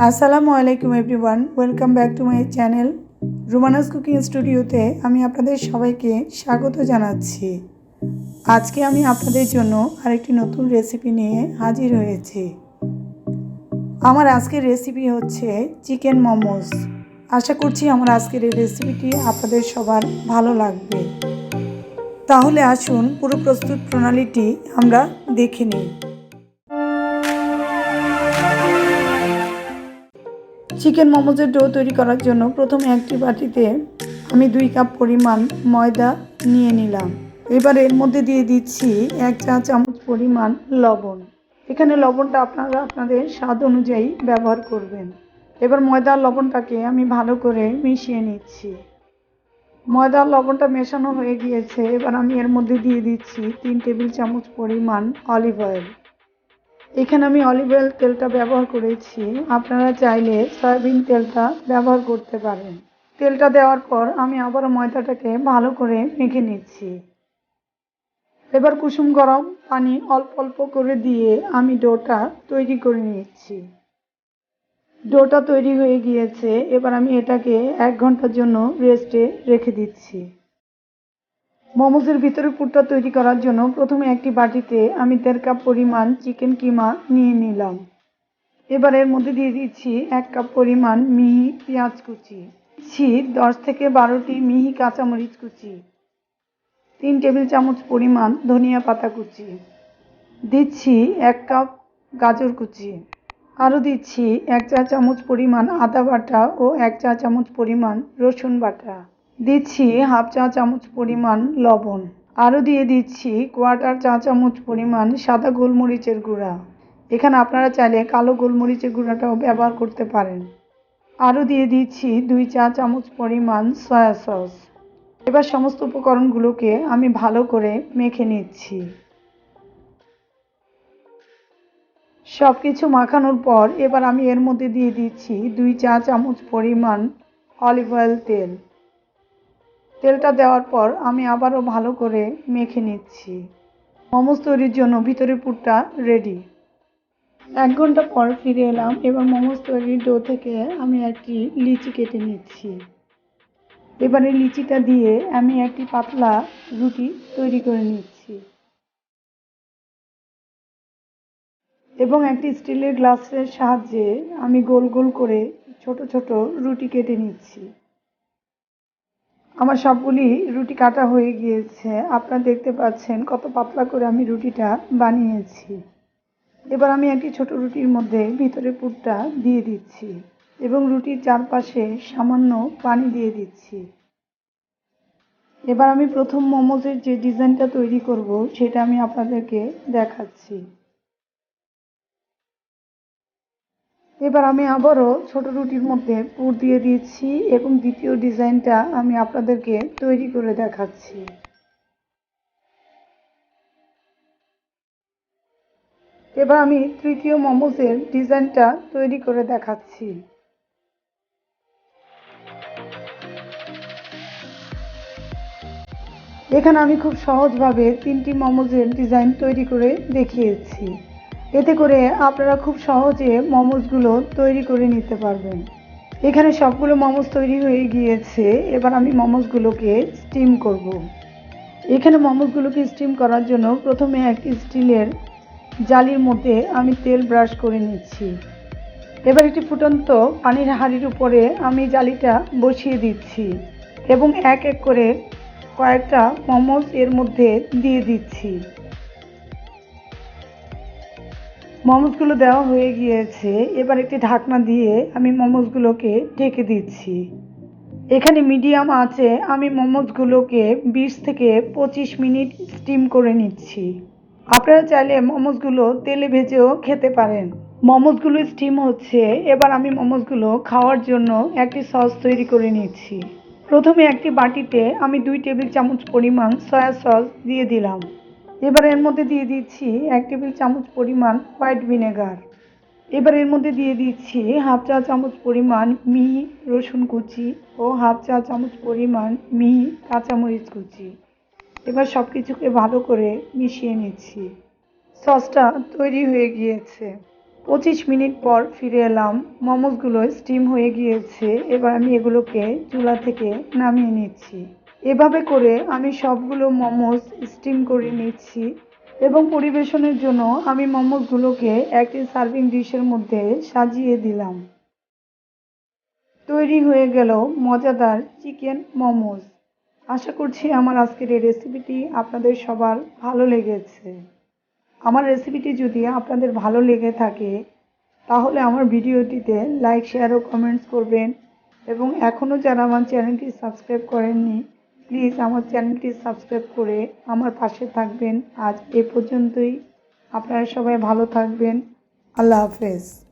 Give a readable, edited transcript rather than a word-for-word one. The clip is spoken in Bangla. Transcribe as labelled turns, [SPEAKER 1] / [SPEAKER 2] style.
[SPEAKER 1] আসসালামু আলাইকুম everyone, welcome back to my channel Rumana's cooking স্টুডিওতে আমি আপনাদের সবাইকে স্বাগত জানাচ্ছি। আজকে আমি আপনাদের জন্য আরেকটি নতুন রেসিপি নিয়ে হাজির হয়েছি। আমার আজকের রেসিপি হচ্ছে চিকেন মোমোস। আশা করছি আমার আজকের এই রেসিপিটি আপনাদের সবার ভালো লাগবে। তাহলে আসুন পুরো প্রস্তুত প্রণালীটি আমরা দেখে নিই। চিকেন মোমোজের ডো তৈরি করার জন্য প্রথমে একটি বাটিতে আমি 2 কাপ পরিমাণ ময়দা নিয়ে নিলাম। এবার এর মধ্যে দিয়ে দিচ্ছি 1 চা চামচ পরিমাণ লবণ। এখানে লবণটা আপনারা আপনাদের স্বাদ অনুযায়ী ব্যবহার করবেন। এবার ময়দা আর লবণটাকে আমি ভালো করে মিশিয়ে নিচ্ছি। ময়দা আর লবণটা মেশানো হয়ে গিয়েছে। এবার আমি এর মধ্যে দিয়ে দিচ্ছি 3 টেবিল চামচ পরিমাণ অলিভ অয়েল। এখানে আমি অলিভ অয়েল তেলটা ব্যবহার করেছি, আপনারা চাইলে সয়াবিন তেলটা ব্যবহার করতে পারেন। তেলটা দেওয়ার পর আমি আবারও ময়দাটাকে ভালো করে মেখে নিচ্ছি। এবার কুসুম গরম পানি অল্প অল্প করে দিয়ে আমি ডোটা তৈরি করে নিচ্ছি। ডোটা তৈরি হয়ে গিয়েছে। এবার আমি এটাকে 1 ঘন্টার জন্য রেস্টে রেখে দিচ্ছি। মোমোজের ভিতরে পুরটা তৈরি করার জন্য প্রথমে একটি বাটিতে আমি 1.5 কাপ পরিমাণ চিকেন কিমা নিয়ে নিলাম। এবার এর মধ্যে দিয়ে দিচ্ছি 1 কাপ পরিমাণ মিহি পেঁয়াজ কুচি, 10 থেকে 12টি মিহি কাঁচামরিচ কুচি, 3 টেবিল চামচ পরিমাণ ধনিয়া পাতা কুচি, দিচ্ছি 1 কাপ গাজর কুচি, আরও দিচ্ছি 1 চা চামচ পরিমাণ আদা বাটা ও 1 চা চামচ পরিমাণ রসুন বাটা, দিচ্ছি হাফ চা চামচ পরিমাণ লবণ, আরও দিয়ে দিচ্ছি 1/4 চা চামচ পরিমাণ সাদা গোলমরিচের গুঁড়া। এখানে আপনারা চাইলে কালো গোলমরিচের গুঁড়াটাও ব্যবহার করতে পারেন। আরও দিয়ে দিচ্ছি 2 চা চামচ পরিমাণ সয়া সস। এবার সমস্ত উপকরণগুলোকে আমি ভালো করে মেখে নিচ্ছি। সব কিছু মাখানোর পর এবার আমি এর মধ্যে দিয়ে দিচ্ছি 2 চা চামচ পরিমাণ অলিভ অয়েল তেল। তেলটা দেওয়ার পর আমি আবারও ভালো করে মেখে নিচ্ছি। মোমোস তৈরির জন্য ভিতরের পুরটা রেডি। 1 ঘন্টা পর ফিরে এলাম। এবার মোমোস তৈরির ডো থেকে আমি একটি লিচি কেটে নিচ্ছি। এবারে লিচিটা দিয়ে আমি একটি পাতলা রুটি তৈরি করে নিচ্ছি এবং একটি স্টিলের গ্লাসের সাহায্যে আমি গোল গোল করে ছোট ছোট রুটি কেটে নিচ্ছি। আমার সবগুলি রুটি কাটা হয়ে গিয়েছে। আপনারা দেখতে পাচ্ছেন কত পাতলা করে আমি রুটিটা বানিয়েছি। এবার আমি একটি ছোট রুটির মধ্যে ভিতরে পুরটা দিয়ে দিচ্ছি এবং রুটির চারপাশে সামান্য পানি দিয়ে দিচ্ছি। এবার আমি প্রথম মোমোজের যে ডিজাইনটা তৈরি করব সেটা আমি আপনাদেরকে দেখাচ্ছি। এবার আমি আবারও ছোট রুটির মধ্যে পুর দিয়ে দিচ্ছি এবং দ্বিতীয় ডিজাইনটা আমি আপনাদেরকে তৈরি করে দেখাচ্ছি। এবার আমি তৃতীয় মোমোজের ডিজাইনটা তৈরি করে দেখাচ্ছি। এখানে আমি খুব সহজভাবে 3টি মোমোজের ডিজাইন তৈরি করে দেখিয়েছি। এতে করে আপনারা খুব সহজে মোমোজগুলো তৈরি করে নিতে পারবেন। এখানে সবগুলো মোমোজ তৈরি হয়ে গিয়েছে। এবার আমি মোমোজগুলোকে স্টিম করব। এখানে মোমোজগুলোকে স্টিম করার জন্য প্রথমে একটি স্টিলের জালির মধ্যে আমি তেল ব্রাশ করে নিচ্ছি। এবার একটি ফুটন্ত পানির হাঁড়ির উপরে আমি জালিটা বসিয়ে দিচ্ছি এবং এক এক করে কয়েকটা মোমোজ এর মধ্যে দিয়ে দিচ্ছি। মোমোজগুলো দেওয়া হয়ে গিয়েছে। এবার একটি ঢাকনা দিয়ে আমি মোমোজগুলোকে ঢেকে দিচ্ছি। এখানে মিডিয়াম আঁচে আমি মোমোজগুলোকে 20 থেকে 25 মিনিট স্টিম করে নিচ্ছি। আপনারা চাইলে মোমোজগুলো তেলে ভেজেও খেতে পারেন। মোমোজগুলো স্টিম হচ্ছে। এবার আমি মোমোজগুলো খাওয়ার জন্য একটি সস তৈরি করে নিচ্ছি। প্রথমে একটি বাটিতে আমি 2 টেবিল চামচ পরিমাণ সয়া সস দিয়ে দিলাম। এবার এর মধ্যে দিয়ে দিচ্ছি 1 টেবিল চামচ পরিমাণ হোয়াইট ভিনেগার। এবার এর মধ্যে দিয়ে দিচ্ছি হাফ চা চামচ পরিমাণ মিহি রসুন কুচি ও হাফ চা চামচ পরিমাণ মিহি কাঁচামরিচ কুচি। এবার সব কিছুকে ভালো করে মিশিয়ে নিচ্ছি। সসটা তৈরি হয়ে গিয়েছে। 25 মিনিট পর ফিরে এলাম। মোমোসগুলো স্টিম হয়ে গিয়েছে। এবার আমি এগুলোকে চুলা থেকে নামিয়ে নিচ্ছি। এভাবে করে আমি সবগুলো মোমোস স্টিম করে নিচ্ছি এবং পরিবেশনের জন্য আমি মোমোসগুলোকে একটি সার্ভিং ডিশের মধ্যে সাজিয়ে দিলাম। তৈরি হয়ে গেল মজাদার চিকেন মোমোস। আশা করছি আমার আজকের এই রেসিপিটি আপনাদের সবার ভালো লেগেছে। আমার রেসিপিটি যদি আপনাদের ভালো লেগে থাকে তাহলে আমার ভিডিওটিতে লাইক, শেয়ার ও কমেন্টস করবেন এবং এখনও যারা আমার চ্যানেলটি সাবস্ক্রাইব করেননি প্লিজ আমার চ্যানেলটি সাবস্ক্রাইব করে আমার পাশে থাকবেন। আজ এ পর্যন্তই। আপনারা সবাই ভালো থাকবেন। আল্লাহ হাফেজ।